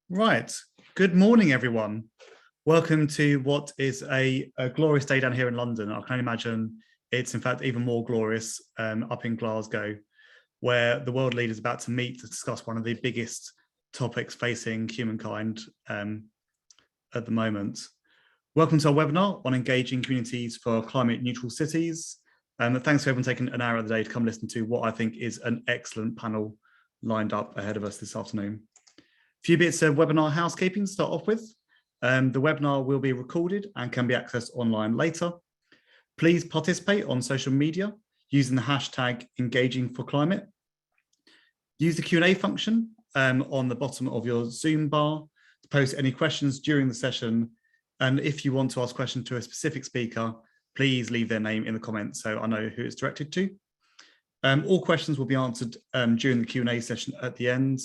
Right. Good morning, everyone. Welcome to what is a glorious day down here in London. I can only imagine it's in fact even more glorious up in Glasgow, where the world leaders are about to meet to discuss one of the biggest topics facing humankind at the moment. Welcome to our webinar on engaging communities for climate neutral cities. Thanks to everyone taking an hour of the day to come listen to what I think is an excellent panel lined up ahead of us this afternoon. A few bits of webinar housekeeping to start off with. The webinar will be recorded and can be accessed online later. Please participate on social media using the hashtag #EngagingForClimate. Use the Q&A function on the bottom of your Zoom bar to post any questions during the session. And if you want to ask questions to a specific speaker, please leave their name in the comments so I know who it's directed to. All questions will be answered during the Q&A session at the end,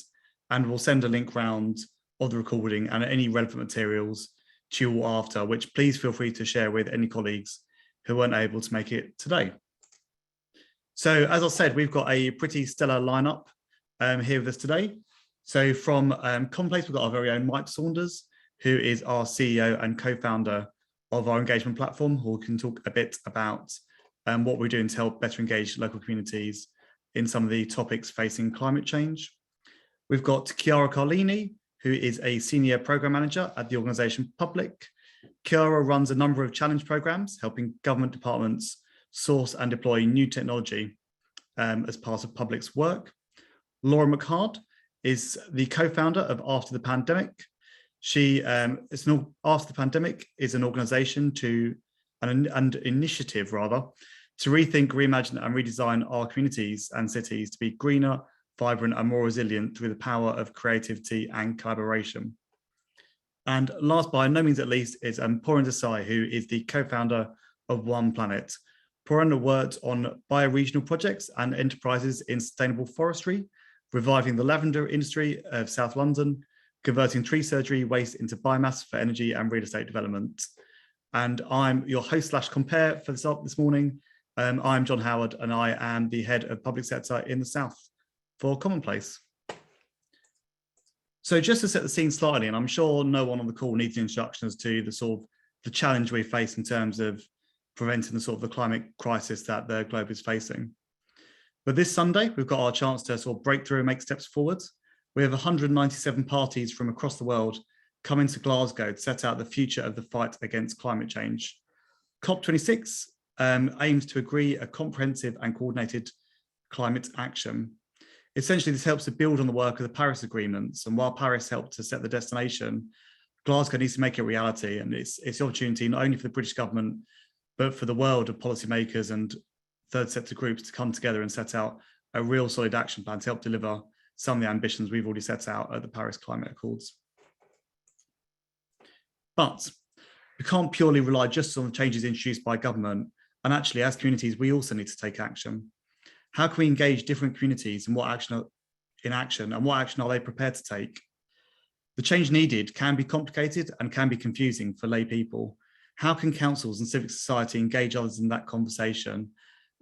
and we'll send a link round of the recording and any relevant materials to you all after, which please feel free to share with any colleagues who weren't able to make it today. So as I said, we've got a pretty stellar lineup here with us today. So from Commonplace, we've got our very own Mike Saunders, who is our CEO and co-founder of our engagement platform, who can talk a bit about what we're doing to help better engage local communities in some of the topics facing climate change. We've got Chiara Carlini, who is a senior program manager at the organisation Public. Chiara runs a number of challenge programs, helping government departments source and deploy new technology as part of Public's work. Laura McHard is the co-founder of After the Pandemic. She, After the Pandemic is an organisation an initiative rather, to rethink, reimagine and redesign our communities and cities to be greener, vibrant and more resilient through the power of creativity and collaboration. And last by no means at least is Purna Desai, who is the co-founder of OnePlanet. Purna worked on bioregional projects and enterprises in sustainable forestry, reviving the lavender industry of South London, converting tree surgery waste into biomass for energy and real estate development. And I'm your host/compare for this morning. I'm John Howard and I am the head of public sector in the South for Commonplace. So just to set the scene slightly, and I'm sure no one on the call needs an introduction as to the challenge we face in terms of preventing the climate crisis that the globe is facing. But this Sunday, we've got our chance to break through and make steps forward. We have 197 parties from across the world coming to Glasgow to set out the future of the fight against climate change. COP26 aims to agree a comprehensive and coordinated climate action. Essentially, this helps to build on the work of the Paris agreements. And while Paris helped to set the destination, Glasgow needs to make it a reality. And it's the opportunity not only for the British government, but for the world of policymakers and third sector groups to come together and set out a real solid action plan to help deliver some of the ambitions we've already set out at the Paris Climate Accords. But we can't purely rely just on the changes introduced by government. And actually, as communities, we also need to take action. How can we engage different communities and what action are they prepared to take? The change needed can be complicated and can be confusing for lay people. How can councils and civic society engage others in that conversation?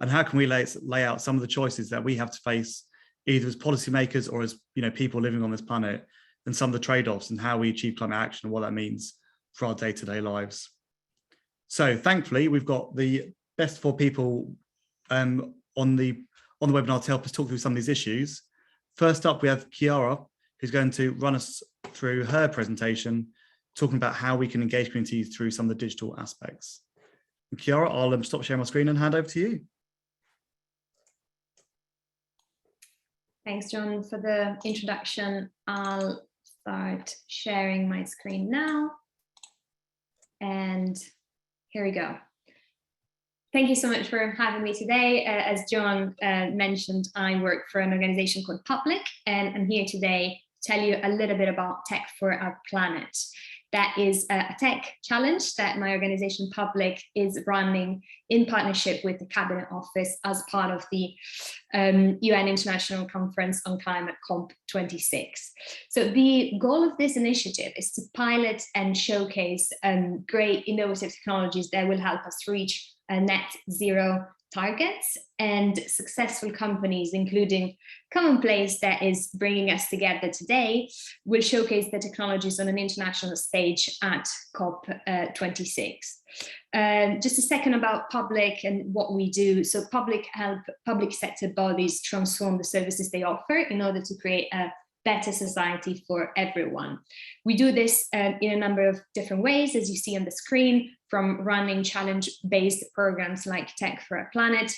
And how can we lay out some of the choices that we have to face either as policymakers or as people living on this planet, and some of the trade-offs and how we achieve climate action and what that means for our day-to-day lives? So thankfully, we've got the best four people on the webinar to help us talk through some of these issues. First up, we have Chiara, who's going to run us through her presentation, talking about how we can engage communities through some of the digital aspects. And Chiara, I'll stop sharing my screen and hand over to you. Thanks, John, for the introduction. I'll start sharing my screen now. And here we go. Thank you so much for having me today. As John mentioned, I work for an organization called Public, and I'm here today to tell you a little bit about Tech for Our Planet. That is a tech challenge that my organization Public is running in partnership with the Cabinet Office as part of the UN International Conference on Climate COP26. So the goal of this initiative is to pilot and showcase great innovative technologies that will help us reach net zero targets, and successful companies, including Commonplace, that is bringing us together today, will showcase the technologies on an international stage at COP26. Just a second about public and what we do. So public help public sector bodies transform the services they offer in order to create a better society for everyone. We do this in a number of different ways, as you see on the screen, from running challenge-based programs like Tech for a Planet,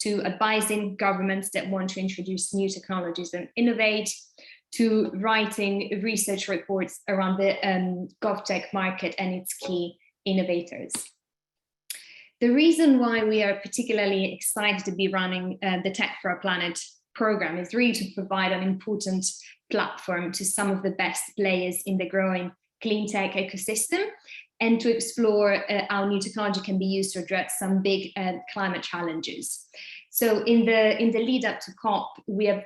to advising governments that want to introduce new technologies and innovate, to writing research reports around the GovTech market and its key innovators. The reason why we are particularly excited to be running the Tech for a Planet program is really to provide an important platform to some of the best players in the growing clean tech ecosystem, and to explore how new technology can be used to address some big climate challenges. So in the lead up to COP, we have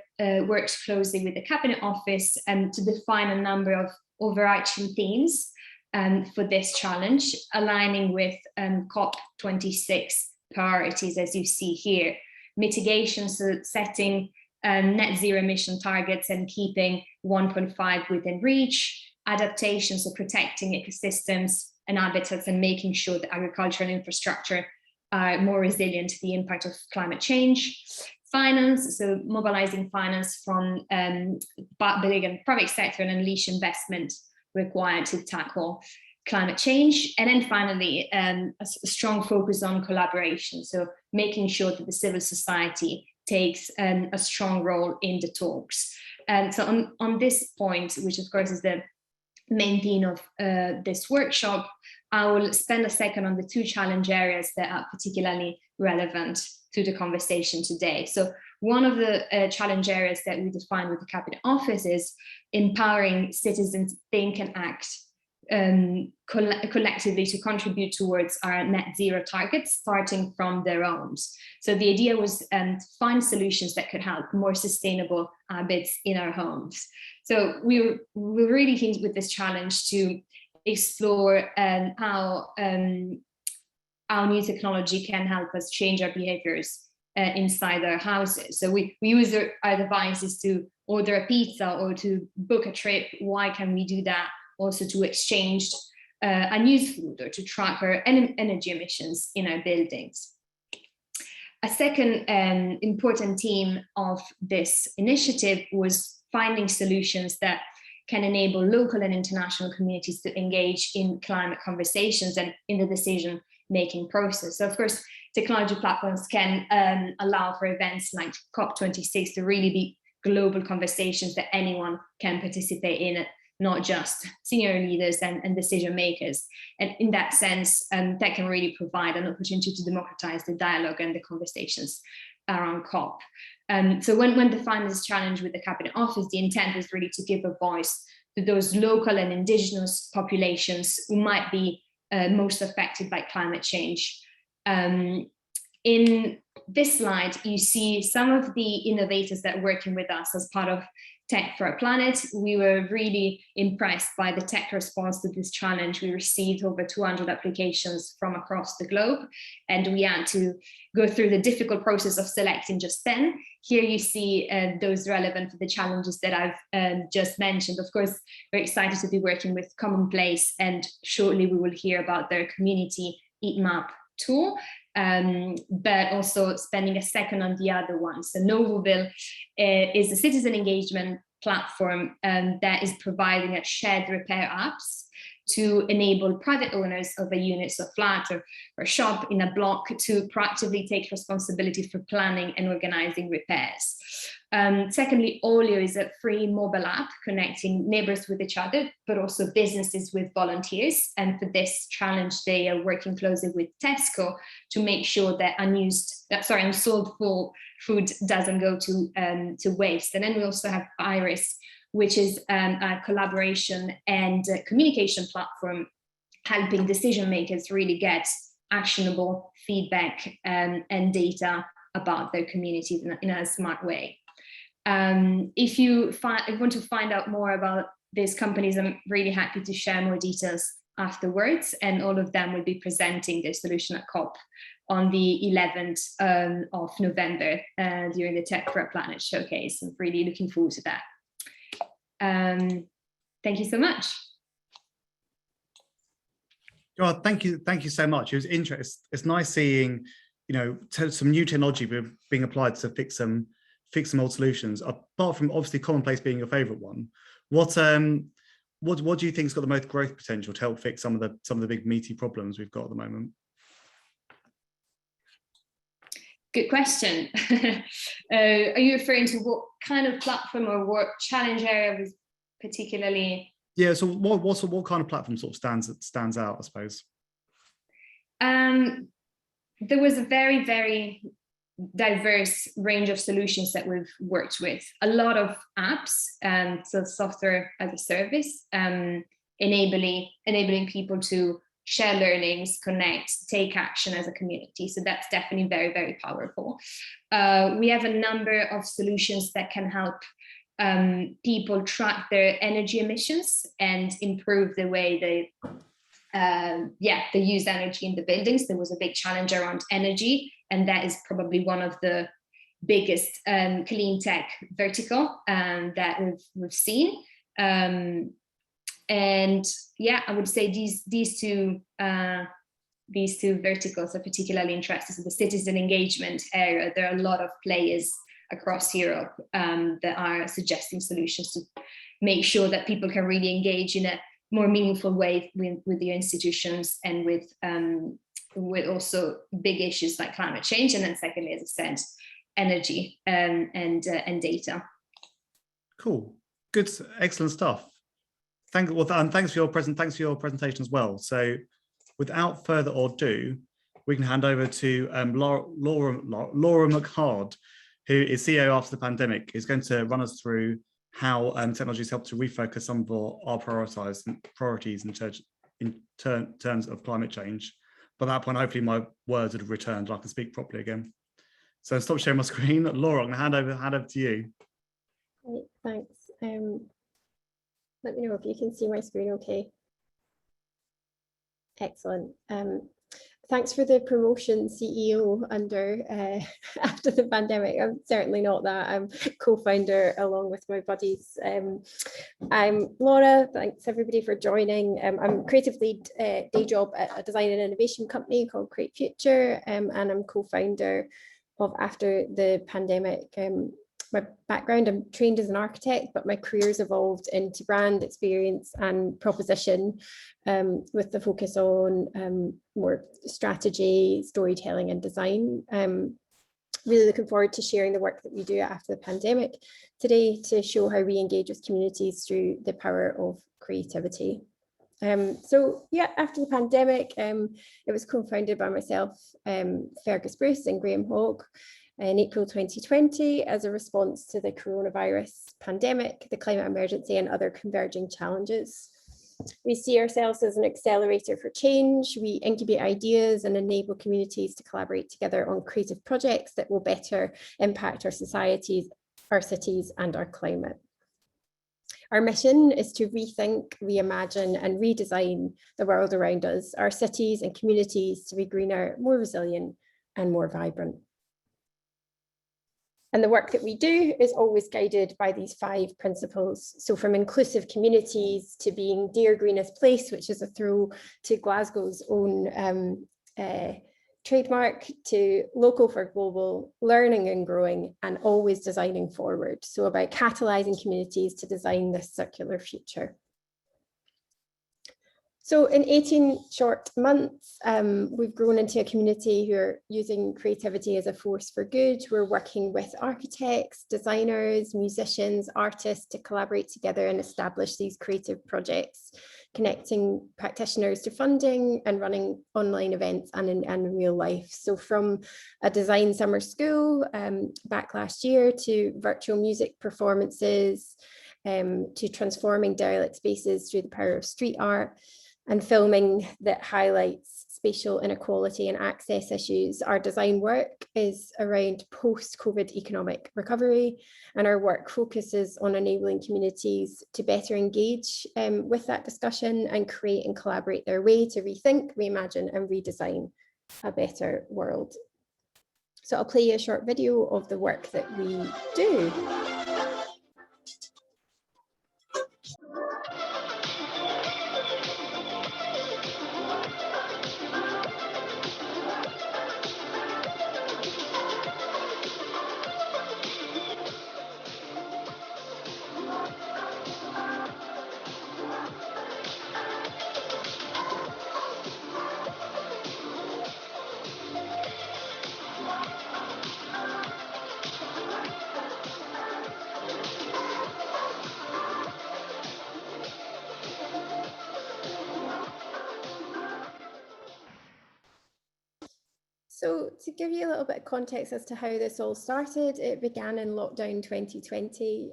worked closely with the Cabinet Office to define a number of overarching themes for this challenge, aligning with COP26 priorities, as you see here. Mitigation, so setting net zero emission targets and keeping 1.5 within reach. Adaptation, so protecting ecosystems and habitats and making sure that agriculture and infrastructure are more resilient to the impact of climate change. Finance, so mobilizing finance from big and private sector and unleash investment required to tackle climate change. And then finally, a strong focus on collaboration, so making sure that the civil society takes a strong role in the talks. And so on this point, which of course is the main theme of this workshop, I will spend a second on the two challenge areas that are particularly relevant to the conversation today. So one of the challenge areas that we defined with the Cabinet Office is empowering citizens to think and act collectively to contribute towards our net zero targets, starting from their homes. So the idea was to find solutions that could help more sustainable habits in our homes. So we're really keen with this challenge to explore how new technology can help us change our behaviors inside our houses. So we use our devices to order a pizza or to book a trip. Why can we do that? Also to exchange unused food or to track our energy emissions in our buildings. A second important theme of this initiative was finding solutions that can enable local and international communities to engage in climate conversations and in the decision-making process. So of course, technology platforms can allow for events like COP26 to really be global conversations that anyone can participate in it, not just senior leaders and decision makers. And in that sense, that can really provide an opportunity to democratize the dialogue and the conversations around COP. So when defining this challenge with the Cabinet Office, the intent was really to give a voice to those local and indigenous populations who might be most affected by climate change. In this slide, you see some of the innovators that are working with us as part of Tech for a Planet. We were really impressed by the tech response to this challenge. We received over 200 applications from across the globe, and we had to go through the difficult process of selecting just 10. Here you see those relevant for the challenges that I've just mentioned. Of course, we're excited to be working with Commonplace, and shortly we will hear about their community heat map tool, but also spending a second on the other one. So Novoville is a citizen engagement platform that is providing a shared repair apps to enable private owners of a unit, so flat or shop in a block, to proactively take responsibility for planning and organizing repairs. Secondly, Olio is a free mobile app connecting neighbors with each other, but also businesses with volunteers. And for this challenge, they are working closely with Tesco to make sure that unsold food doesn't go to waste. And then we also have Iris, which is a collaboration and communication platform helping decision makers really get actionable feedback and data about their communities in a smart way. If you want to find out more about these companies, I'm really happy to share more details afterwards, and all of them will be presenting their solution at COP on the 11th of November during the Tech for a Planet showcase. I'm really looking forward to that. Thank you so much. Oh, thank you so much. It was interesting. It's nice seeing, some new technology being applied to fix some old solutions. Apart from obviously Commonplace being your favourite one, what do you think's got the most growth potential to help fix some of the big meaty problems we've got at the moment? Good question. Are you referring to what kind of platform or what challenge area was particularly? Yeah. So what kind of platform sort of stands out, I suppose? There was a very, very diverse range of solutions that we've worked with. A lot of apps, so software as a service, enabling people to share learnings, connect, take action as a community. So that's definitely very, very powerful. We have a number of solutions that can help people track their energy emissions and improve the way they use energy in the buildings. There was a big challenge around energy, and that is probably one of the biggest clean tech vertical that we've seen. And yeah, I would say these two verticals are particularly interesting. So the citizen engagement area, there are a lot of players across Europe that are suggesting solutions to make sure that people can really engage in a more meaningful way with the institutions and with also big issues like climate change, and then secondly, as I said, energy and data. Cool, good, excellent stuff. Thanks for your presentation as well. So, without further ado, we can hand over to Laura McHard, who is CEO after the pandemic, is going to run us through how technology has helped to refocus some of our priorities in terms of climate change. By that point, hopefully my words would have returned and I can speak properly again. So stop sharing my screen. Laura, I'm going to hand over to you. Great, thanks. Let me know if you can see my screen okay. Excellent. Thanks for the promotion, CEO under after the pandemic. I'm certainly not that. I'm co-founder along with my buddies. I'm Laura. Thanks everybody for joining. I'm creative lead day job at a design and innovation company called Create Future, and I'm co-founder of After the Pandemic. My background, I'm trained as an architect, but my career's evolved into brand experience and proposition with the focus on more strategy, storytelling and design. Really looking forward to sharing the work that we do after the pandemic today to show how we engage with communities through the power of creativity. So yeah, after the pandemic, it was co-founded by myself, Fergus Bruce and Graham Hogg, in April 2020 as a response to the coronavirus pandemic, the climate emergency and other converging challenges. We see ourselves as an accelerator for change. We incubate ideas and enable communities to collaborate together on creative projects that will better impact our societies, our cities and our climate. Our mission is to rethink, reimagine and redesign the world around us, our cities and communities to be greener, more resilient and more vibrant. And the work that we do is always guided by these 5 principles. So from inclusive communities to being Dear Greenest Place, which is a throw to Glasgow's own trademark, to local for global, learning and growing, and always designing forward. So about catalyzing communities to design this circular future. So in 18 short months, we've grown into a community who are using creativity as a force for good. We're working with architects, designers, musicians, artists to collaborate together and establish these creative projects, connecting practitioners to funding and running online events and in real life. So from a design summer school back last year to virtual music performances, to transforming derelict spaces through the power of street art, and filming that highlights spatial inequality and access issues. Our design work is around post-COVID economic recovery, and our work focuses on enabling communities to better engage with that discussion and create and collaborate their way to rethink, reimagine and redesign a better world. So I'll play you a short video of the work that we do. So to give you a little bit of context as to how this all started, it began in lockdown 2020.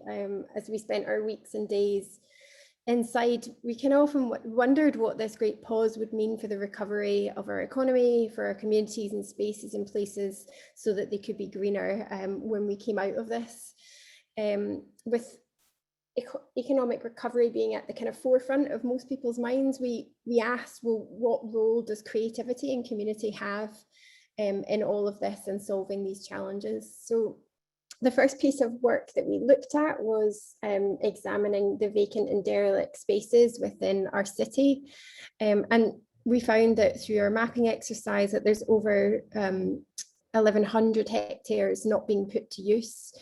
As we spent our weeks and days inside, we can often wondered what this great pause would mean for the recovery of our economy, for our communities and spaces and places, so that they could be greener when we came out of this. With economic recovery being at the kind of forefront of most people's minds, we asked, well, what role does creativity and community have in all of this and solving these challenges? So the first piece of work that we looked at was examining the vacant and derelict spaces within our city. And we found that through our mapping exercise that there's over 1,100 hectares not being put to use.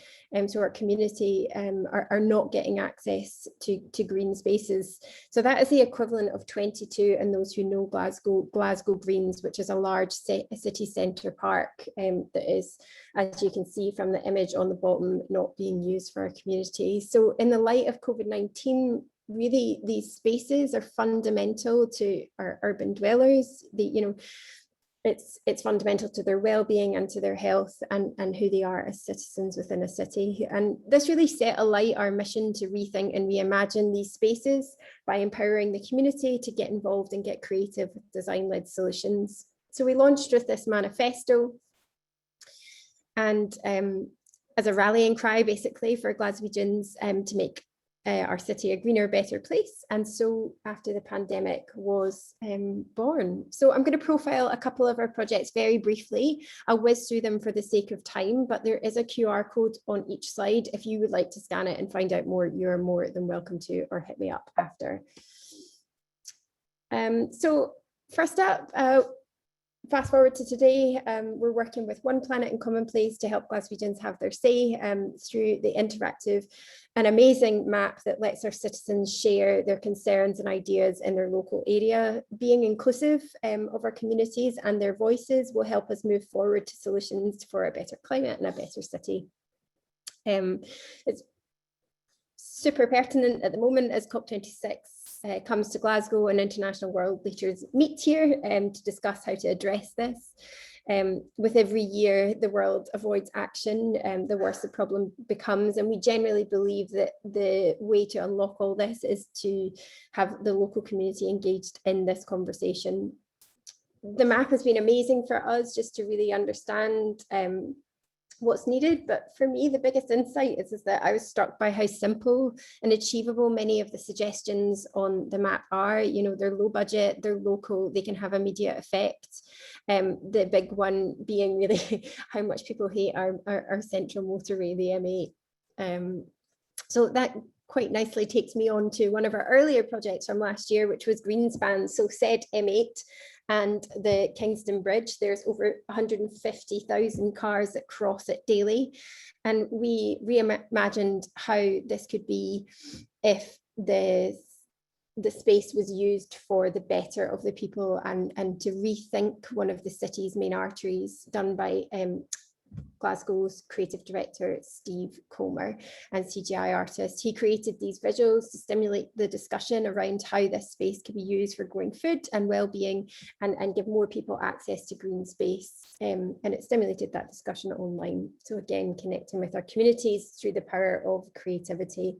So our community are not getting access to green spaces. So that is the equivalent of 22, and those who know Glasgow Greens, which is a large city centre park that is, as you can see from the image on the bottom, not being used for our community. So in the light of COVID-19, really these spaces are fundamental to our urban dwellers. It's fundamental to their well-being and to their health and who they are as citizens within a city. And this really set alight our mission to rethink and reimagine these spaces by empowering the community to get involved and get creative with design-led solutions. So we launched with this manifesto, and as a rallying cry basically for Glaswegians to make our city a greener, better place. And so after the pandemic was born. So I'm going to profile a couple of our projects very briefly. I'll whiz through them for the sake of time, but there is a QR code on each slide. If you would like to scan it and find out more, you're more than welcome to, or hit me up after. So first up, fast forward to today, we're working with OnePlanet and Commonplace to help Glaswegians have their say through the interactive and amazing map that lets our citizens share their concerns and ideas in their local area. Being inclusive of our communities and their voices will help us move forward to solutions for a better climate and a better city. It's super pertinent at the moment as COP26 comes to Glasgow and international world leaders meet here to discuss how to address this. With every year the world avoids action, the worse the problem becomes, and we generally believe that the way to unlock all this is to have the local community engaged in this conversation. The map has been amazing for us just to really understand what's needed, but for me the biggest insight is that I was struck by how simple and achievable many of the suggestions on the map are. You know, they're low budget, they're local, they can have immediate effect. The big one being really how much people hate our central motorway, the M8. So that quite nicely takes me on to one of our earlier projects from last year, which was Greenspan. So said M8 and the Kingston Bridge, there's over 150,000 cars that cross it daily. And we reimagined how this could be if the space was used for the better of the people, and to rethink one of the city's main arteries, done by Glasgow's creative director, Steve Comer, and CGI artist. He created these visuals to stimulate the discussion around how this space can be used for growing food and well-being, and give more people access to green space. And it stimulated that discussion online. So again, connecting with our communities through the power of creativity.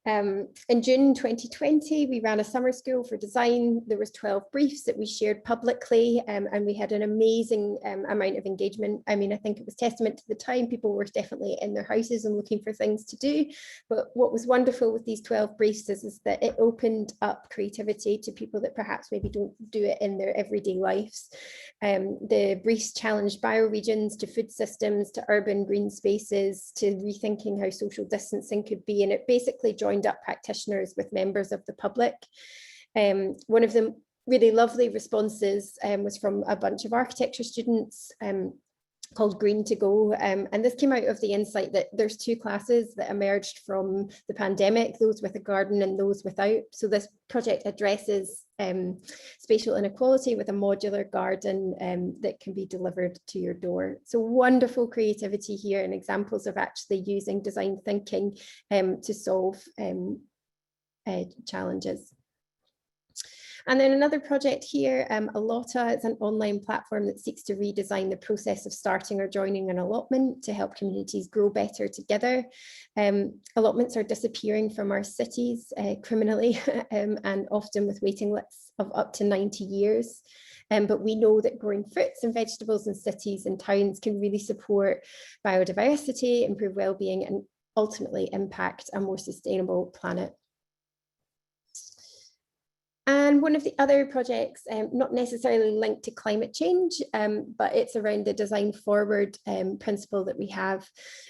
In June 2020, we ran a summer school for design. There was 12 briefs that we shared publicly, and we had an amazing amount of engagement. I mean, I think it was testament to the time. People were definitely in their houses and looking for things to do. But what was wonderful with these 12 briefs is that it opened up creativity to people that perhaps maybe don't do it in their everyday lives. The briefs challenged bioregions to food systems, to urban green spaces, to rethinking how social distancing could be. And it basically joined up practitioners with members of the public. One of the really lovely responses was from a bunch of architecture students called Green to Go. And this came out of the insight that there's two classes that emerged from the pandemic, those with a garden and those without. So this project addresses spatial inequality with a modular garden that can be delivered to your door. So wonderful creativity here and examples of actually using design thinking to solve challenges. And then another project here, Allota, it's an online platform that seeks to redesign the process of starting or joining an allotment to help communities grow better together. Allotments are disappearing from our cities criminally and often with waiting lists of up to 90 years. But we know that growing fruits and vegetables in cities and towns can really support biodiversity, improve well-being, and ultimately impact a more sustainable planet. And one of the other projects, not necessarily linked to climate change, but it's around the design forward principle that we have,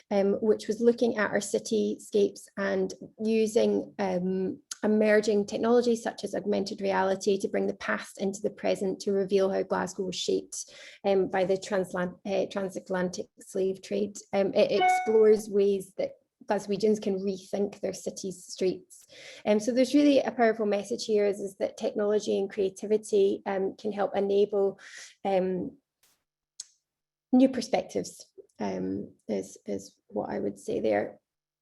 which was looking at our cityscapes and using emerging technologies such as augmented reality to bring the past into the present to reveal how Glasgow was shaped by the transatlantic slave trade. It explores ways that Glaswegians can rethink their city's streets. So there's really a powerful message here is that technology and creativity can help enable new perspectives, is what I would say there.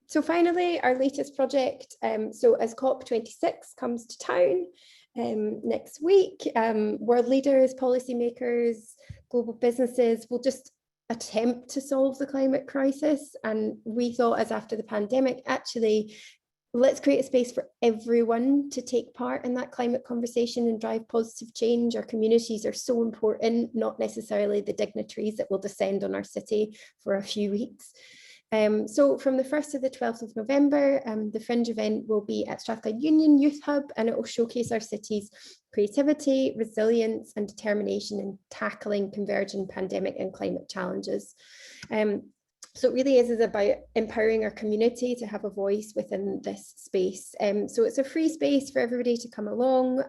So finally, our latest project, so as COP26 comes to town next week, world leaders, policymakers, global businesses will just attempt to solve the climate crisis. And we thought, as after the pandemic, actually, let's create a space for everyone to take part in that climate conversation and drive positive change. Our communities are so important, not necessarily the dignitaries that will descend on our city for a few weeks. So from the 1st to the 12th of November, the Fringe event will be at Strathclyde Union Youth Hub, and it will showcase our city's creativity, resilience, and determination in tackling converging pandemic and climate challenges. So it really is about empowering our community to have a voice within this space. So it's a free space for everybody to come along.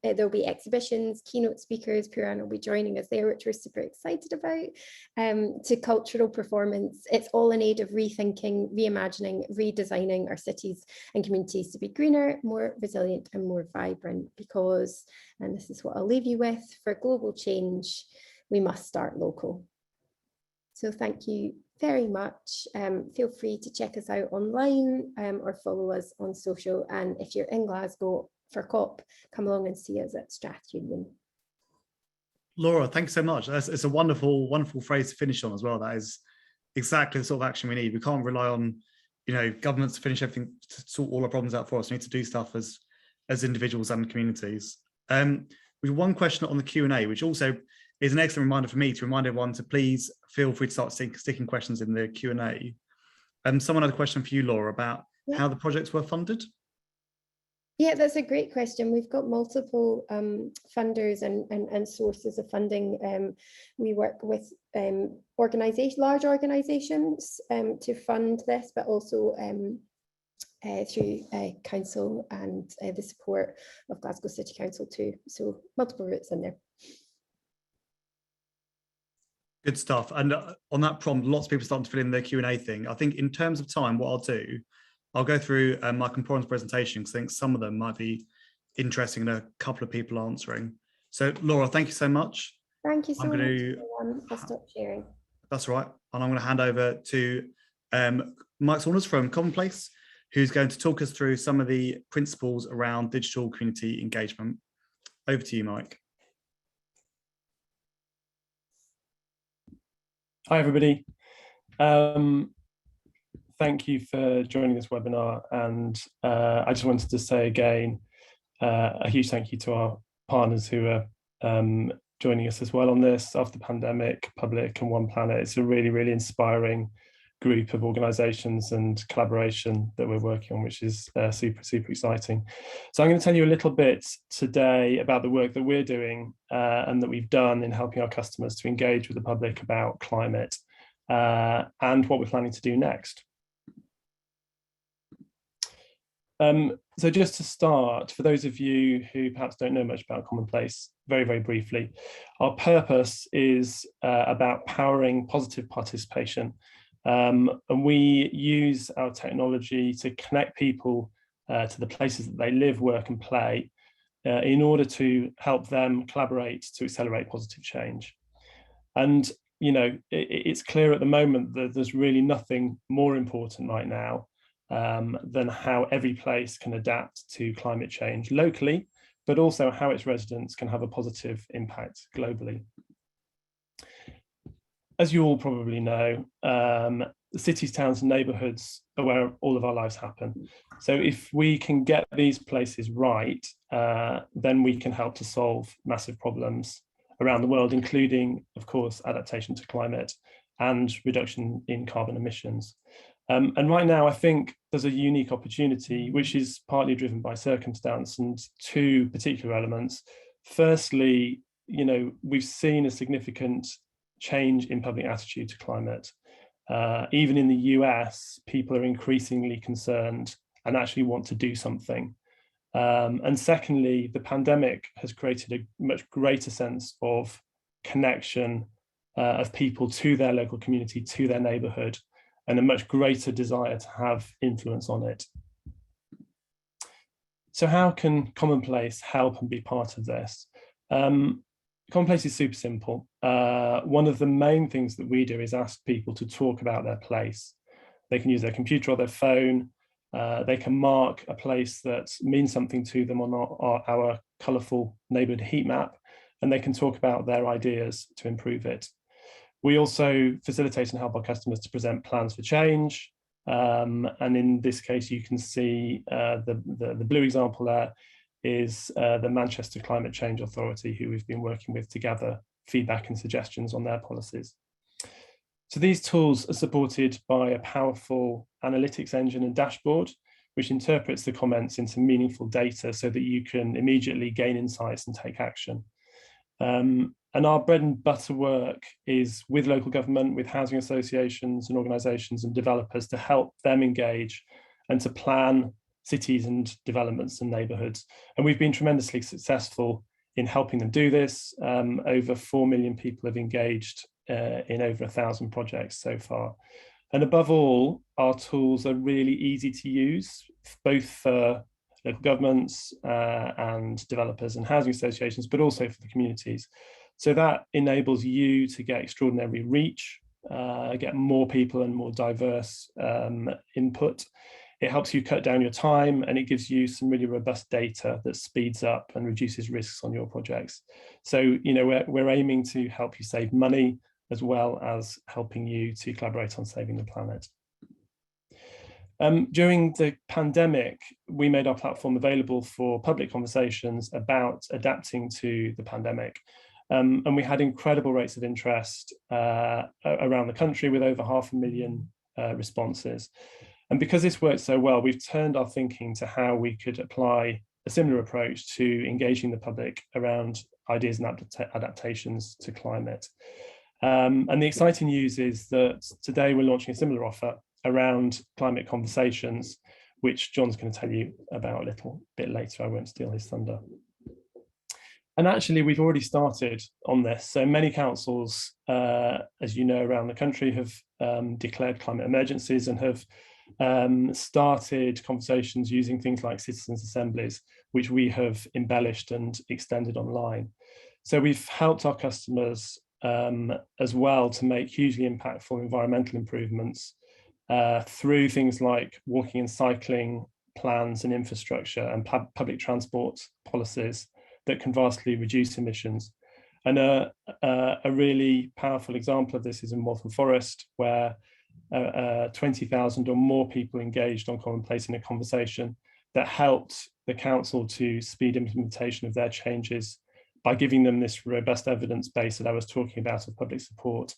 There'll be exhibitions, keynote speakers, Puran will be joining us there, which we're super excited about, to cultural performance. It's all in aid of rethinking, reimagining, redesigning our cities and communities to be greener, more resilient and more vibrant because, and this is what I'll leave you with, for global change, we must start local. So thank you very much. Feel free to check us out online or follow us on social. And if you're in Glasgow for COP, come along and see us at Strath Union. Laura, thanks so much. It's a wonderful, wonderful phrase to finish on as well. That is exactly the sort of action we need. We can't rely on, governments to finish everything, to sort all our problems out for us. We need to do stuff as individuals and communities. We have one question on the Q&A, which also is an excellent reminder for me to remind everyone to please feel free to start sticking questions in the Q&A. Someone had a question for you, Laura, about how the projects were funded. Yeah, that's a great question. We've got multiple funders and sources of funding. We work with large organisations to fund this, but also through council and the support of Glasgow City Council too. So multiple routes in there. Good stuff. And on that prompt, lots of people starting to fill in their Q&A thing. I think in terms of time, what I'll do, I'll go through Mike and Poran's presentation because I think some of them might be interesting and a couple of people answering. So Laura, thank you so much. Thank you so much, everyone. I'll stop sharing. That's right. And I'm going to hand over to Mike Saunders from Commonplace, who's going to talk us through some of the principles around digital community engagement. Over to you, Mike. Hi, everybody. thank you for joining this webinar. And I just wanted to say again, a huge thank you to our partners who are joining us as well on this, After the Pandemic, Public and OnePlanet. It's a really, really inspiring group of organisations and collaboration that we're working on, which is super, super exciting. So I'm going to tell you a little bit today about the work that we're doing and that we've done in helping our customers to engage with the public about climate and what we're planning to do next. So just to start, for those of you who perhaps don't know much about Commonplace, very, very briefly, our purpose is about powering positive participation. And we use our technology to connect people to the places that they live, work and play in order to help them collaborate to accelerate positive change. And, you know, it's clear at the moment that there's really nothing more important right now than how every place can adapt to climate change locally, but also how its residents can have a positive impact globally. As you all probably know, cities, towns and neighbourhoods are where all of our lives happen. So if we can get these places right, then we can help to solve massive problems around the world, including, of course, adaptation to climate and reduction in carbon emissions. And right now, I think there's a unique opportunity, which is partly driven by circumstance and two particular elements. Firstly, you know, we've seen a significant change in public attitude to climate. Even in the US, people are increasingly concerned and actually want to do something. And secondly, the pandemic has created a much greater sense of connection of people to their local community, to their neighbourhood, and a much greater desire to have influence on it. So how can Commonplace help and be part of this? Commonplace is super simple. One of the main things that we do is ask people to talk about their place. They can use their computer or their phone. They can mark a place that means something to them on our colourful neighbourhood heat map, and they can talk about their ideas to improve it. We also facilitate and help our customers to present plans for change. And in this case, you can see the blue example there is the Manchester Climate Change Authority, who we've been working with to gather feedback and suggestions on their policies. So these tools are supported by a powerful analytics engine and dashboard, which interprets the comments into meaningful data so that you can immediately gain insights and take action. And our bread and butter work is with local government, with housing associations and organisations and developers to help them engage and to plan cities and developments and neighbourhoods. And we've been tremendously successful in helping them do this. Over 4 million people have engaged in over 1,000 projects so far. And above all, our tools are really easy to use, both for local governments and developers and housing associations, but also for the communities. So that enables you to get extraordinary reach, get more people and more diverse input. It helps you cut down your time, and it gives you some really robust data that speeds up and reduces risks on your projects. So, you know, we're aiming to help you save money as well as helping you to collaborate on saving the planet. During the pandemic, we made our platform available for public conversations about adapting to the pandemic. And we had incredible rates of interest around the country with over 500,000 responses. And because this worked so well, we've turned our thinking to how we could apply a similar approach to engaging the public around ideas and adaptations to climate. And the exciting news is that today we're launching a similar offer around climate conversations, which John's going to tell you about a little bit later. I won't steal his thunder. And actually, we've already started on this. So many councils, as you know, around the country have declared climate emergencies and have started conversations using things like citizens' assemblies, which we have embellished and extended online. So we've helped our customers as well to make hugely impactful environmental improvements through things like walking and cycling plans and infrastructure and public transport policies that can vastly reduce emissions. And a really powerful example of this is in Waltham Forest, where 20,000 or more people engaged on Commonplace in a conversation that helped the council to speed implementation of their changes by giving them this robust evidence base that I was talking about of public support.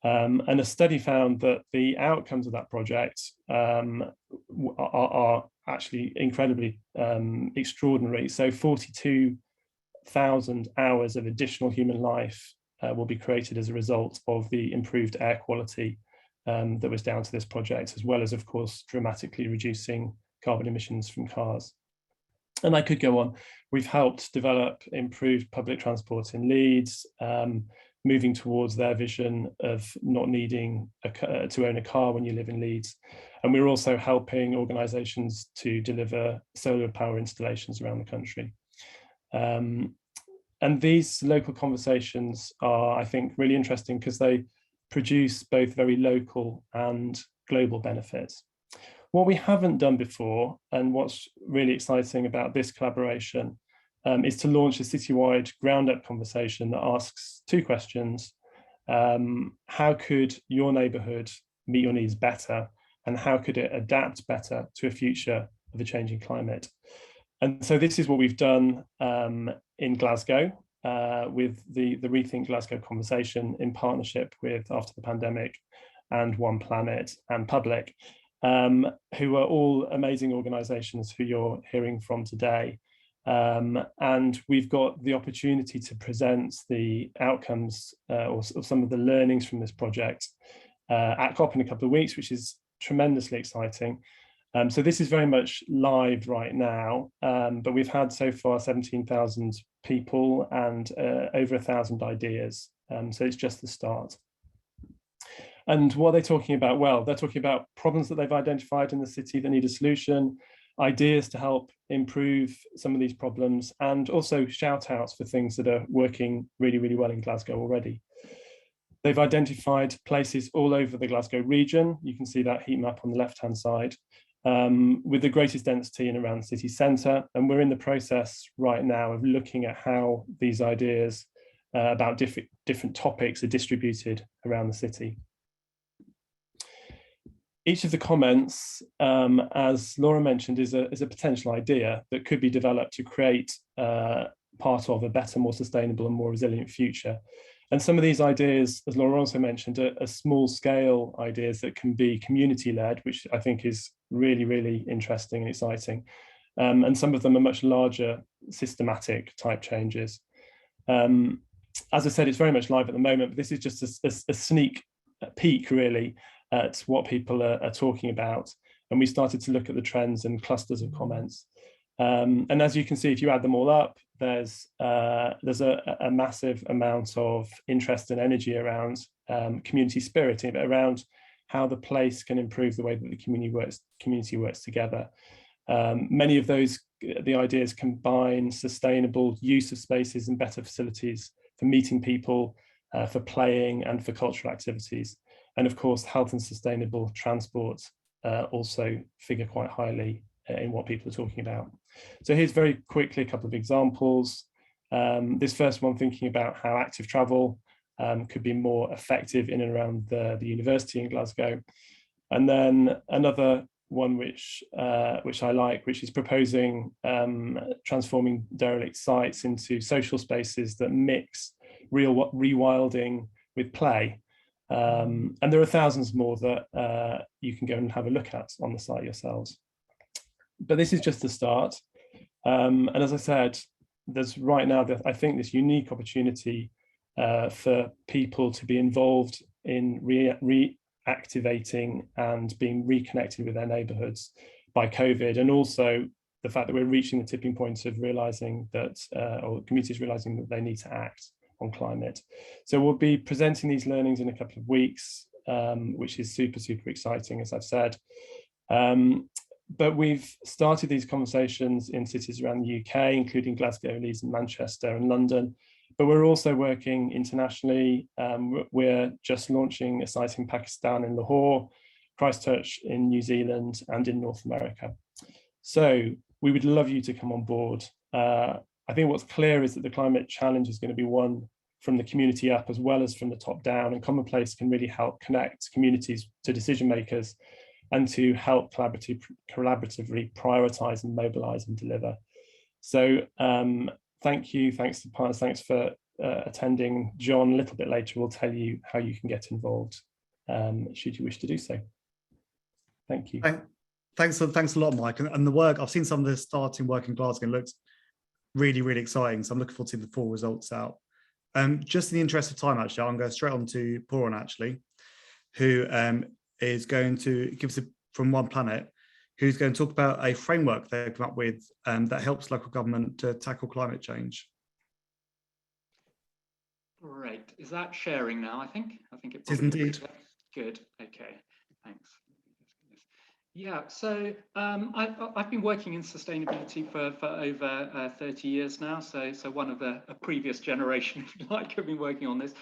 And a study found that the outcomes of that project are actually incredibly extraordinary. So 42,000 hours of additional human life will be created as a result of the improved air quality that was down to this project, as well as, of course, dramatically reducing carbon emissions from cars. And I could go on. We've helped develop improved public transport in Leeds, moving towards their vision of not needing to own a car when you live in Leeds. And we're also helping organisations to deliver solar power installations around the country. And these local conversations are, I think, really interesting because they produce both very local and global benefits. What we haven't done before, and what's really exciting about this collaboration, is to launch a citywide ground-up conversation that asks two questions. How could your neighbourhood meet your needs better? And how could it adapt better to a future of a changing climate? And so this is what we've done in Glasgow with the Rethink Glasgow conversation in partnership with After the Pandemic and OnePlanet and Public, who are all amazing organisations who you're hearing from today. And we've got the opportunity to present the outcomes or some of the learnings from this project at COP in a couple of weeks, which is tremendously exciting. So this is very much live right now, but we've had so far 17,000 people and over 1,000 ideas. So it's just the start. And what are they talking about? Well, they're talking about problems that they've identified in the city that need a solution, ideas to help improve some of these problems, and also shout outs for things that are working really, really well in Glasgow already. They've identified places all over the Glasgow region. You can see that heat map on the left-hand side, with the greatest density in around the city centre. And we're in the process right now of looking at how these ideas about different topics are distributed around the city. Each of the comments, as Laura mentioned, is a potential idea that could be developed to create part of a better, more sustainable and more resilient future. And some of these ideas, as Laura also mentioned, are small scale ideas that can be community led, which I think is really, really interesting and exciting. And some of them are much larger, systematic type changes. As I said, it's very much live at the moment, but this is just a sneak peek really at what people are talking about. And we started to look at the trends and clusters of comments. And as you can see, if you add them all up, there's a massive amount of interest and energy around community spirit, around how the place can improve the way that the community works together. Many of the ideas combine sustainable use of spaces and better facilities for meeting people, for playing and for cultural activities. And of course, health and sustainable transport also figure quite highly in what people are talking about. So here's very quickly a couple of examples. This first one, thinking about how active travel could be more effective in and around the university in Glasgow. And then another one which I like, which is proposing transforming derelict sites into social spaces that mix real rewilding with play. And there are thousands more that you can go and have a look at on the site yourselves. But this is just the start. And as I said, there's right now, I think, this unique opportunity for people to be involved in reactivating and being reconnected with their neighbourhoods by COVID, and also the fact that we're reaching the tipping point of realising that, or communities realising that they need to act on climate. So we'll be presenting these learnings in a couple of weeks, which is super, super exciting, as I've said. But we've started these conversations in cities around the UK, including Glasgow, Leeds, and Manchester and London. But we're also working internationally. We're just launching a site in Pakistan in Lahore, Christchurch in New Zealand, and in North America. So we would love you to come on board. I think what's clear is that the climate challenge is going to be one from the community up as well as from the top down, and Commonplace can really help connect communities to decision makers and to help collaboratively prioritise and mobilise and deliver. So thank you, thanks to partners, thanks for attending. John, a little bit later, will tell you how you can get involved, should you wish to do so. Thank you. Thanks a lot, Mike. And the work, I've seen some of the starting work in Glasgow, and it looks really, really exciting. So I'm looking forward to the full results out. Just in the interest of time, actually, I'm going straight on to Puran, actually, who is going to give us from OnePlanet, who's going to talk about a framework they've come up with that helps local government to tackle climate change. Great. Is that sharing now? I think it is indeed. Good. Okay. Thanks. Yeah. So I've been working in sustainability for over 30 years now. So one of a previous generation, if you like, have been working on this.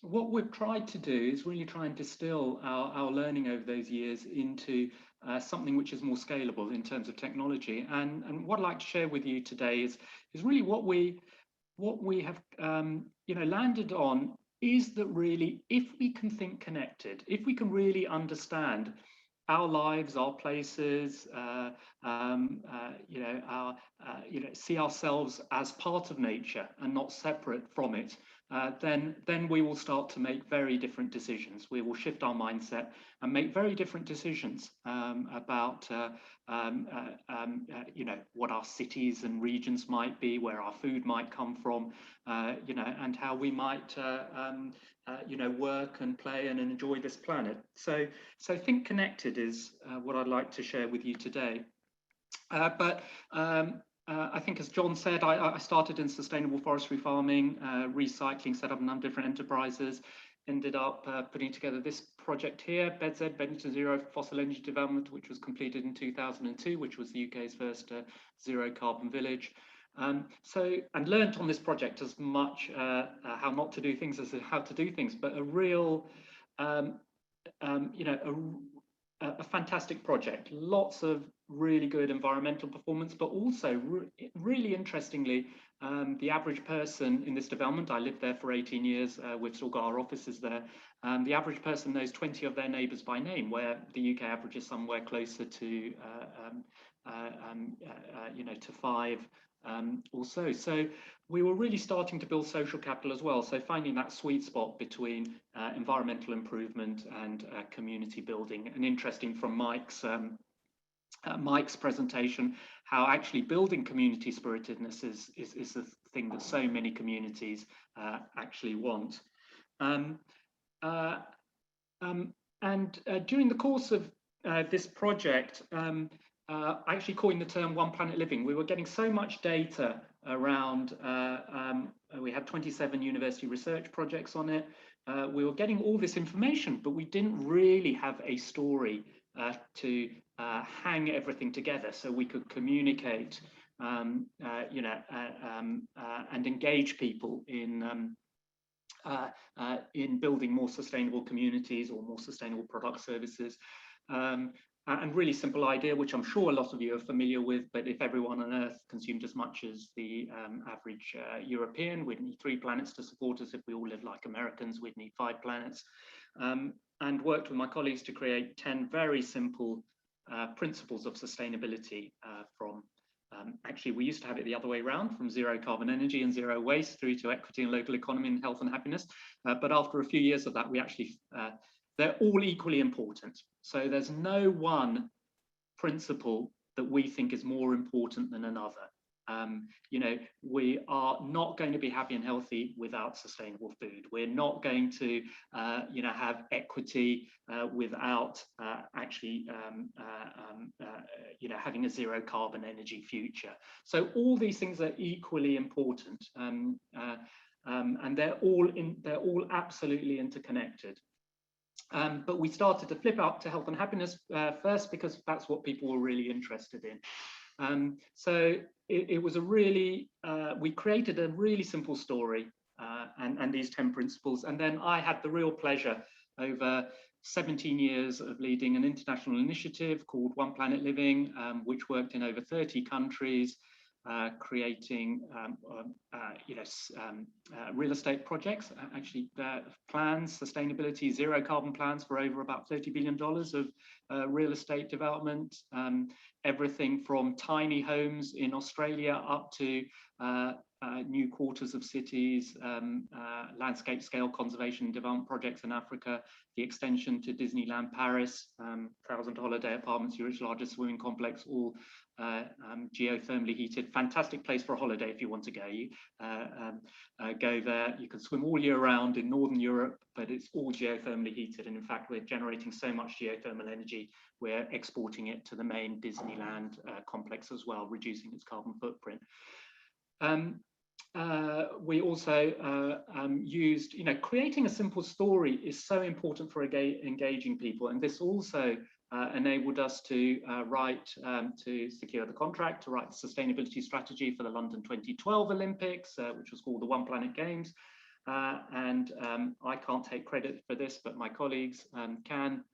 What we've tried to do is really try and distill our learning over those years into something which is more scalable in terms of technology. And what I'd like to share with you today is really what we have landed on is that really, if we can think connected, if we can really understand our lives, our places, see ourselves as part of nature and not separate from it, then we will start to make very different decisions. We will shift our mindset and make very different decisions about what our cities and regions might be, where our food might come from, and how we might work and play and enjoy this planet. So think connected is what I'd like to share with you today. I think, as John said, I started in sustainable forestry farming, recycling, set up a number of different enterprises, ended up putting together this project here, BEDZ, Bedington Zero Fossil Energy Development, which was completed in 2002, which was the UK's first zero carbon village. And learnt on this project as much how not to do things as how to do things, but a real, a fantastic project. Lots of really good environmental performance, but also really interestingly, the average person in this development, I lived there for 18 years, we've still got our offices there, the average person knows 20 of their neighbours by name, where the UK average is somewhere closer to 5 or so. So we were really starting to build social capital as well. So finding that sweet spot between environmental improvement and community building. And interesting from Mike's presentation, how actually building community spiritedness is the thing that so many communities actually want. During the course of this project, I actually coined the term One Planet Living. We were getting so much data around, we had 27 university research projects on it. We were getting all this information, but we didn't really have a story to hang everything together so we could communicate, and engage people in building more sustainable communities or more sustainable product services. And really simple idea, which I'm sure a lot of you are familiar with, but if everyone on Earth consumed as much as the average European, we'd need 3 planets to support us. If we all live like Americans, we'd need 5 planets. And worked with my colleagues to create 10 very simple principles of sustainability from, actually, we used to have it the other way around, from zero carbon energy and zero waste through to equity and local economy and health and happiness. But after a few years of that, we actually, they're all equally important. So there's no one principle that we think is more important than another. We are not going to be happy and healthy without sustainable food. We're not going to, have equity without actually, having a zero carbon energy future. So all these things are equally important, and they're all absolutely interconnected. But we started to flip up to health and happiness first, because that's what people were really interested in. So it was a really, we created a really simple story and these 10 principles. And then I had the real pleasure over 17 years of leading an international initiative called One Planet Living, which worked in over 30 countries, creating real estate projects, actually plans, sustainability, zero carbon plans for over about $30 billion of real estate development, everything from tiny homes in Australia up to new quarters of cities, landscape scale conservation and development projects in Africa, the extension to Disneyland Paris, 1,000 holiday apartments, Europe's largest swimming complex, all geothermally heated. Fantastic place for a holiday if you want to go. You go there, you can swim all year round in Northern Europe, but it's all geothermally heated. And in fact, we're generating so much geothermal energy, we're exporting it to the main Disneyland complex as well, reducing its carbon footprint. We also used, creating a simple story is so important for engaging people. And this also enabled us to to secure the contract, to write the sustainability strategy for the London 2012 Olympics, which was called the OnePlanet Games. I can't take credit for this, but my colleagues can.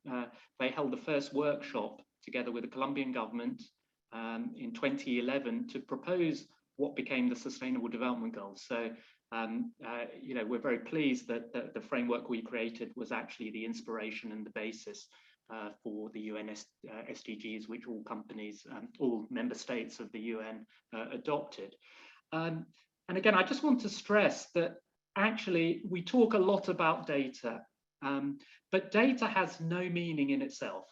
They held the first workshop together with the Colombian government in 2011 to propose what became the Sustainable Development Goals. So, we're very pleased that the framework we created was actually the inspiration and the basis for the UN SDGs, which all companies, all member states of the UN adopted. And again, I just want to stress that actually we talk a lot about data, but data has no meaning in itself.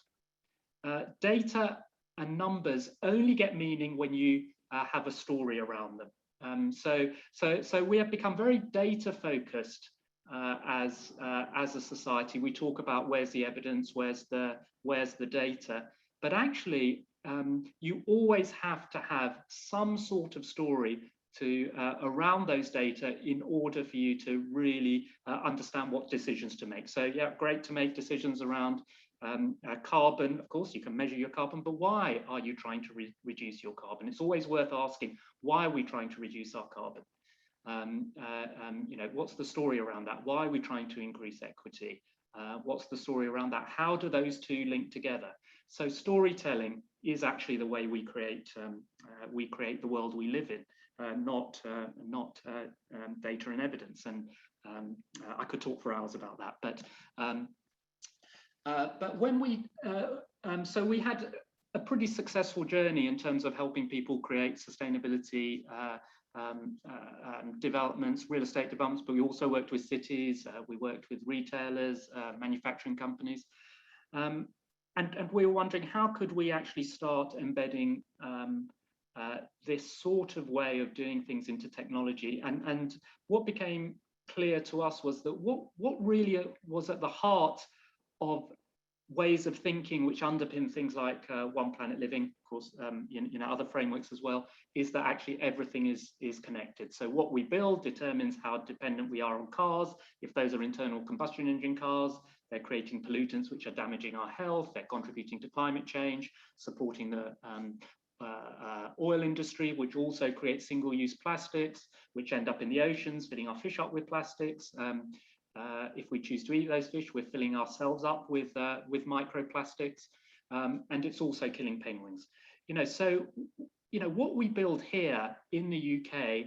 Data and numbers only get meaning when you have a story around them. So we have become very data focused as a society. We talk about where's the evidence, where's the data, but actually you always have to have some sort of story to around those data in order for you to really understand what decisions to make. So yeah, great to make decisions around carbon. Of course, you can measure your carbon, but why are you trying to reduce your carbon? It's always worth asking, why are we trying to reduce our carbon? What's the story around that? Why are we trying to increase equity? What's the story around that? How do those two link together? So storytelling is actually the way we create the world we live in, not data and evidence. And I could talk for hours about that, but when we so we had a pretty successful journey in terms of helping people create sustainability developments, real estate developments, but we also worked with cities, we worked with retailers, manufacturing companies, and we were wondering how could we actually start embedding this sort of way of doing things into technology. And what became clear to us was that what really was at the heart of ways of thinking which underpin things like One Planet Living, of course, other frameworks as well, is that actually everything is connected. So what we build determines how dependent we are on cars. If those are internal combustion engine cars, they're creating pollutants which are damaging our health, they're contributing to climate change, supporting the oil industry, which also creates single-use plastics, which end up in the oceans, filling our fish up with plastics. If we choose to eat those fish, we're filling ourselves up with microplastics, and it's also killing penguins. So what we build here in the UK,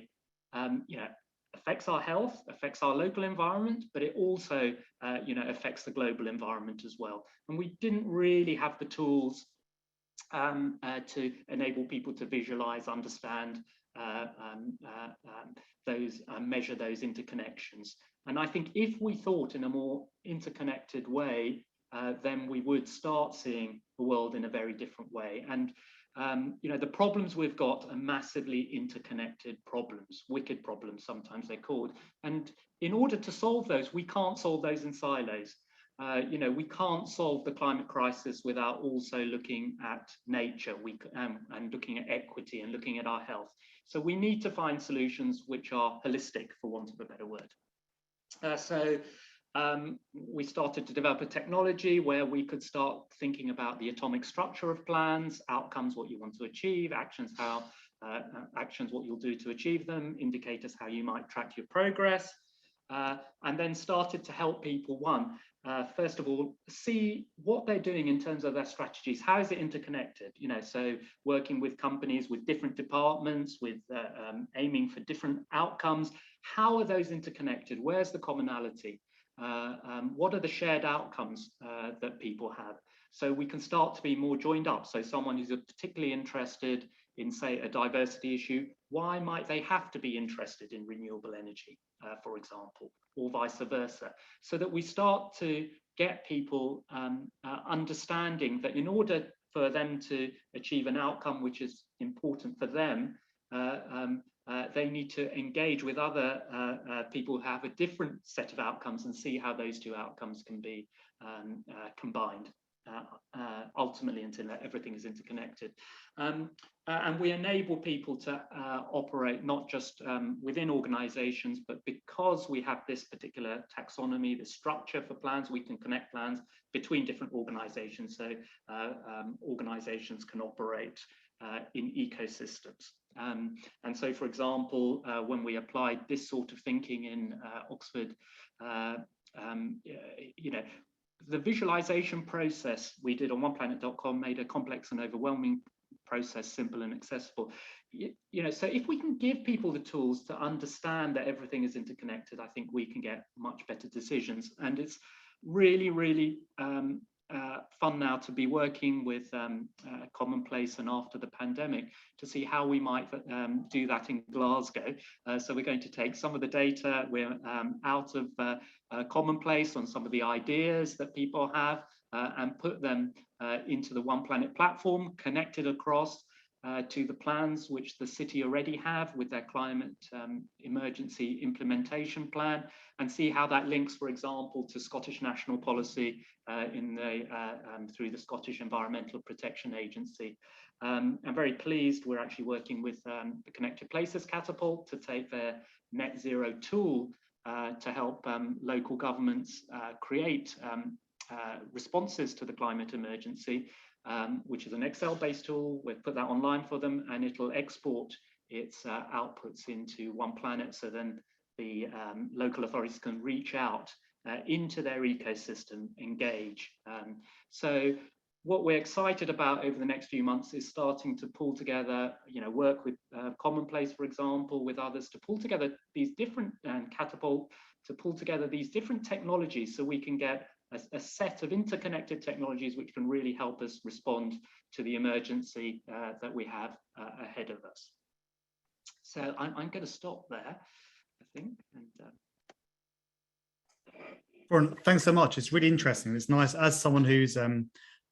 affects our health, affects our local environment, but it also, affects the global environment as well. And we didn't really have the tools to enable people to visualize, understand, measure those interconnections. And I think if we thought in a more interconnected way, then we would start seeing the world in a very different way. And the problems we've got are massively interconnected problems, wicked problems, sometimes they're called. And in order to solve those, we can't solve those in silos. We can't solve the climate crisis without also looking at nature and looking at equity and looking at our health. So we need to find solutions which are holistic, for want of a better word. So we started to develop a technology where we could start thinking about the atomic structure of plans, outcomes, what you want to achieve, actions, what you'll do to achieve them, indicators, how you might track your progress, and then started to help people, first of all, see what they're doing in terms of their strategies. How is it interconnected? You know, so working with companies with different departments, with aiming for different outcomes. How are those interconnected? Where's the commonality? What are the shared outcomes that people have? So we can start to be more joined up. So someone who's particularly interested in, say, a diversity issue, why might they have to be interested in renewable energy, for example, or vice versa? So that we start to get people understanding that in order for them to achieve an outcome which is important for them, they need to engage with other people who have a different set of outcomes and see how those two outcomes can be combined. Ultimately, until everything is interconnected. And we enable people to operate not just within organizations, but because we have this particular taxonomy, the structure for plans, we can connect plans between different organizations. So organizations can operate in ecosystems. And so, for example, when we applied this sort of thinking in Oxford, you know, the visualization process we did on OnePlanet.com made a complex and overwhelming process simple and accessible. You know, so if we can give people the tools to understand that everything is interconnected, I think we can get much better decisions. And it's really, really fun now to be working with Commonplace and after the pandemic to see how we might do that in Glasgow. So we're going to take some of the data we're out of Commonplace on some of the ideas that people have and put them into the OnePlanet platform, connected across to the plans which the city already have with their climate emergency implementation plan, and see how that links, for example, to Scottish national policy through the Scottish Environmental Protection Agency. I'm very pleased we're actually working with the Connected Places Catapult to take their net zero tool to help local governments create responses to the climate emergency, which is an Excel-based tool. We've put that online for them, and it'll export its outputs into OnePlanet, so then the local authorities can reach out into their ecosystem, engage. So what we're excited about over the next few months is starting to pull together, you know, work with Commonplace, for example, with others to pull together these different, Catapult, to pull together these different technologies so we can get a set of interconnected technologies which can really help us respond to the emergency that we have ahead of us. So I'm going to stop there, I think. And, Thanks so much. It's really interesting. It's nice, as someone whose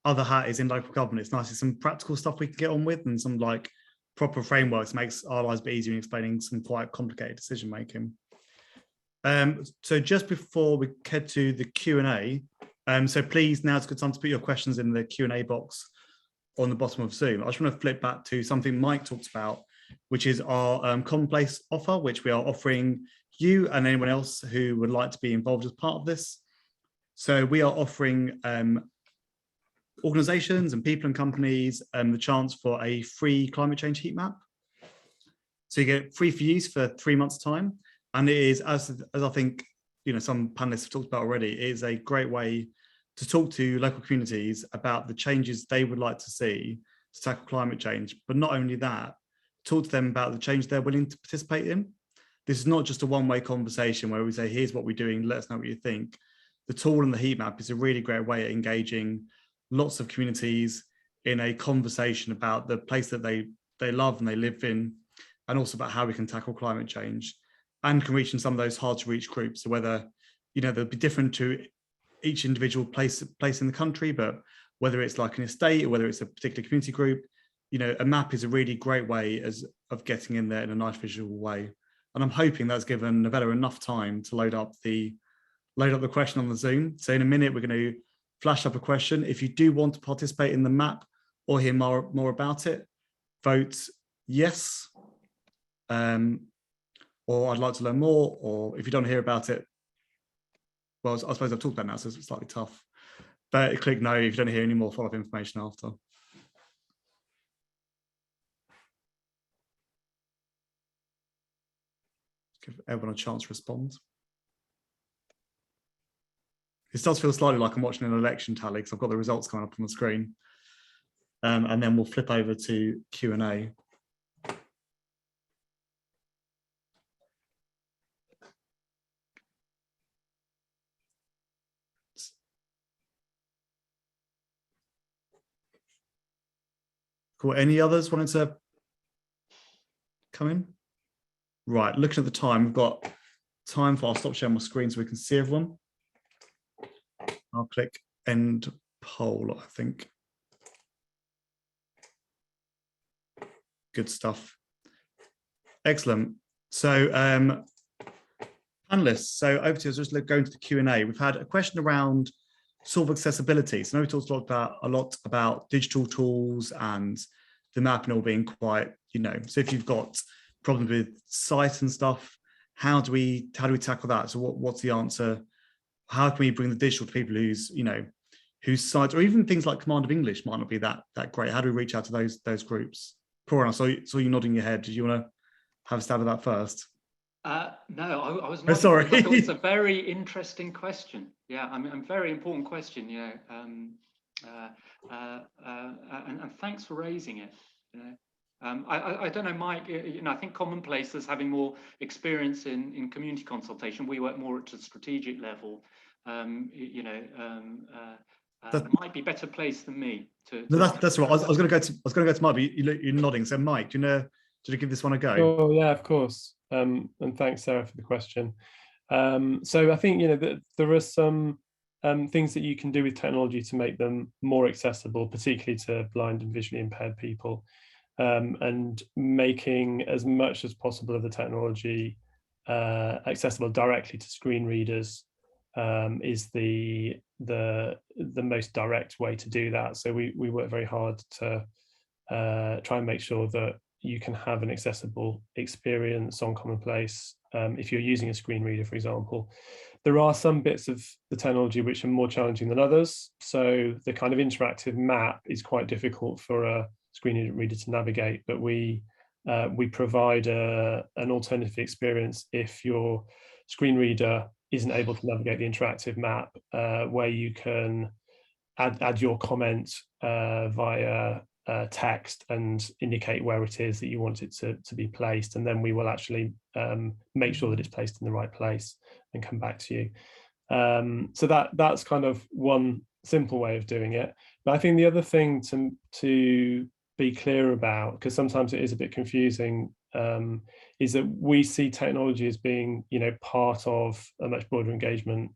other hat is in local government, it's nice to see some practical stuff we can get on with and some like proper frameworks. Makes our lives a bit easier in explaining some quite complicated decision making. So just before we head to the Q&A, so please, now's a good time to put your questions in the Q&A box on the bottom of Zoom. I just want to flip back to something Mike talked about, which is our Commonplace offer, which we are offering you and anyone else who would like to be involved as part of this. So we are offering organizations and people and companies the chance for a free climate change heat map. So you get free for use for 3 months' time. And it is, as I think, you know, some panelists have talked about already, it is a great way to talk to local communities about the changes they would like to see to tackle climate change. But not only that, talk to them about the change they're willing to participate in. This is not just a one-way conversation where we say, here's what we're doing, let us know what you think. The tool and the heat map is a really great way of engaging lots of communities in a conversation about the place that they love and they live in, and also about how we can tackle climate change and can reach in some of those hard to reach groups. So whether, you know, they'll be different to each individual place in the country, but whether it's like an estate or whether it's a particular community group, you know, a map is a really great way of getting in there in a nice visual way. And I'm hoping that's given Novella enough time to load up the question on the Zoom. So in a minute, we're going to flash up a question. If you do want to participate in the map or hear more about it, vote yes, or I'd like to learn more, or if you don't hear about it, well, I suppose I've talked about it now, so it's slightly tough. But click no if you don't hear any more follow-up information after. Give everyone a chance to respond. It does feel slightly like I'm watching an election tally because I've got the results coming up on the screen. And then we'll flip over to Q&A. Cool. Any others wanting to come in? Right, looking at the time, we've got time for, I'll stop sharing my screen so we can see everyone. I'll click end poll, I think. Good stuff. Excellent. So panelists, so over to us, just going to the Q&A. We've had a question around sort of accessibility. So I know we talked a lot about digital tools and the mapping all being quite, so if you've got problems with sight and stuff, how do we tackle that? So what's the answer? How can we bring the digital to people whose sight, or even things like Command of English might not be that great? How do we reach out to those groups? Corin, I saw you nodding your head. Did you want to have a stab at that first? No, I was not. not. Sorry. I thought it's a very interesting question. Yeah, I mean, a very important question. And thanks for raising it. I don't know, Mike. I think Commonplace is having more experience in community consultation. We work more at a strategic level. Might be better placed than me to. No, that's right. I was going to go to Mike, but you're nodding. So, Mike, do you give this one a go? Oh yeah, of course. And thanks, Sarah, for the question. So I think there are some things that you can do with technology to make them more accessible, particularly to blind and visually impaired people, and making as much as possible of the technology accessible directly to screen readers is the most direct way to do that. So we work very hard to try and make sure that you can have an accessible experience on Commonplace if you're using a screen reader, for example. There are some bits of the technology which are more challenging than others. So the kind of interactive map is quite difficult for a screen reader to navigate, but we provide an alternative experience if your screen reader isn't able to navigate the interactive map, where you can add your comment via text and indicate where it is that you want it to be placed, and then we will actually make sure that it's placed in the right place and come back to you. So that's kind of one simple way of doing it. But I think the other thing to be clear about, because sometimes it is a bit confusing, is that we see technology as being part of a much broader engagement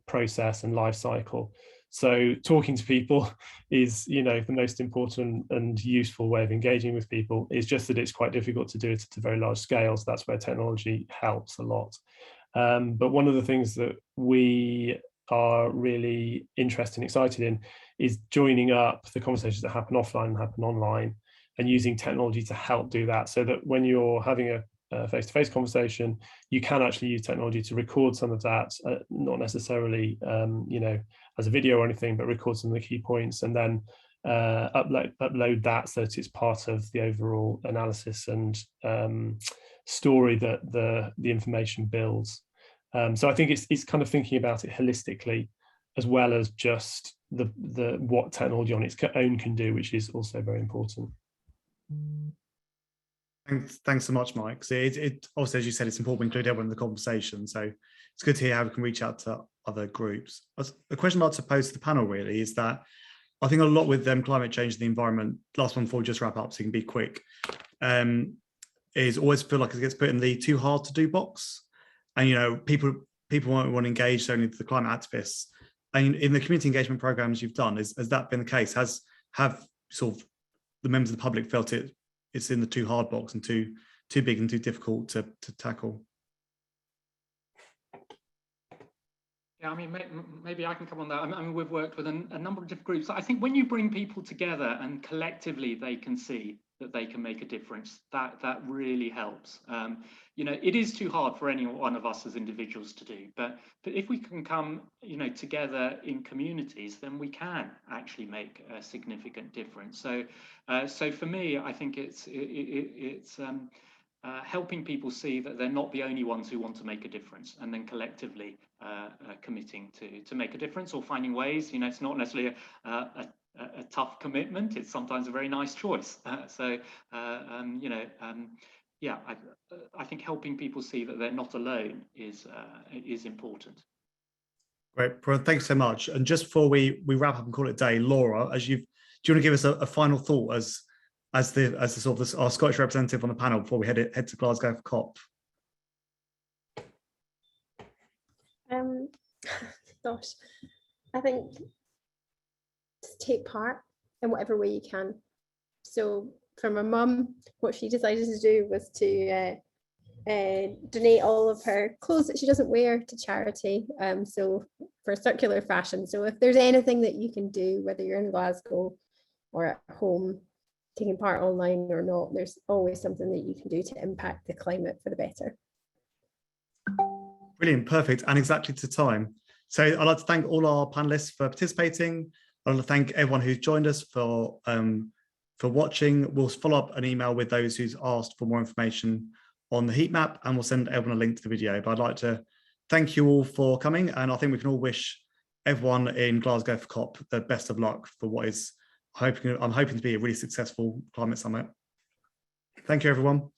process and life cycle. So talking to people is, the most important and useful way of engaging with people. It's just that it's quite difficult to do it at a very large scale. So that's where technology helps a lot. But one of the things that we are really interested and excited in is joining up the conversations that happen offline and happen online, and using technology to help do that, so that when you're having a face-to-face conversation, you can actually use technology to record some of that, not necessarily as a video or anything, but record some of the key points, and then upload that so that it's part of the overall analysis and story that the information builds. So I think it's kind of thinking about it holistically, as well as just the what technology on its own can do, which is also very important. Thanks so much, Mike. So it also, as you said, it's important to include everyone in the conversation. So it's good to hear how we can reach out to other groups. The question I'd like to pose to the panel really is that I think a lot with climate change and the environment, last one before we just wrap up so you can be quick, is always feel like it gets put in the too hard to do box. And people won't want to engage only the climate activists. And in the community engagement programs you've done, has that been the case? Have sort of the members of the public felt it's in the too hard box and too big and too difficult to tackle? Yeah, I mean, maybe I can come on that. I mean, we've worked with a number of different groups. I think when you bring people together and collectively they can see that they can make a difference, that really helps. It is too hard for any one of us as individuals to do, but if we can come, together in communities, then we can actually make a significant difference. So for me, I think it's helping people see that they're not the only ones who want to make a difference, and then collectively committing to make a difference, or finding ways. It's not necessarily a tough commitment. It's sometimes a very nice choice. Yeah, I think helping people see that they're not alone is important. Great, thanks so much. And just before we wrap up and call it a day, Laura, do you want to give us a final thought as the sort of our Scottish representative on the panel before we head to Glasgow for COP? Gosh, I think take part in whatever way you can. So for my mum, what she decided to do was to donate all of her clothes that she doesn't wear to charity, so for circular fashion. So if there's anything that you can do, whether you're in Glasgow or at home, taking part online or not, there's always something that you can do to impact the climate for the better. Brilliant, perfect, and exactly to time. So I'd like to thank all our panelists for participating. I'd like to thank everyone who's joined us for watching. We'll follow up an email with those who's asked for more information on the heat map, and we'll send everyone a link to the video. But I'd like to thank you all for coming, and I think we can all wish everyone in Glasgow for COP the best of luck for what is I'm hoping to be a really successful climate summit. Thank you, everyone.